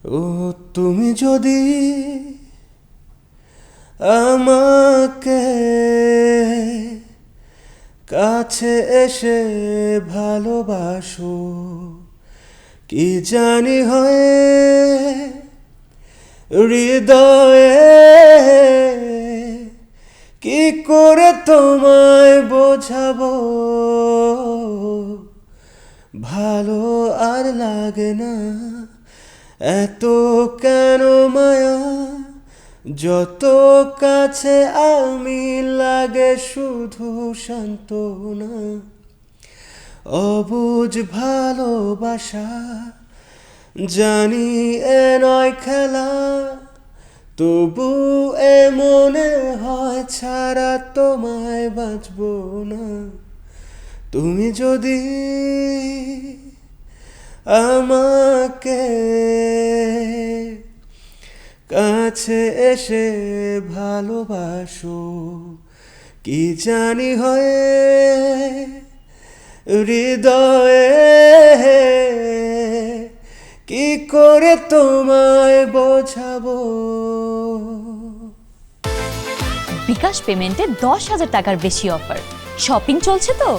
ও তুমি যদি আমাকে কাছে এসে ভালোবাসো, কি জানি হয় হৃদয়ে, কি করে তোমায় বোঝাবো, ভালো আর লাগে না এত কেন মায়া, যত কাছে আমি লাগে শুধু সান্ত্বনা, অবুঝ ভালোবাসা জানি এ নয় খেলা, তবু এ মনে হয় ছাড়া তোমায় বাঁচবো না। তুমি যদি আমাকে কাছে এসে ভালোবাসো, কি জানি হয় হৃদয়ে, কি করে তোমায় বোঝাবো। বিকাশ পেমেন্টে 10,000 টাকার বেশি অফার, শপিং চলছে তো।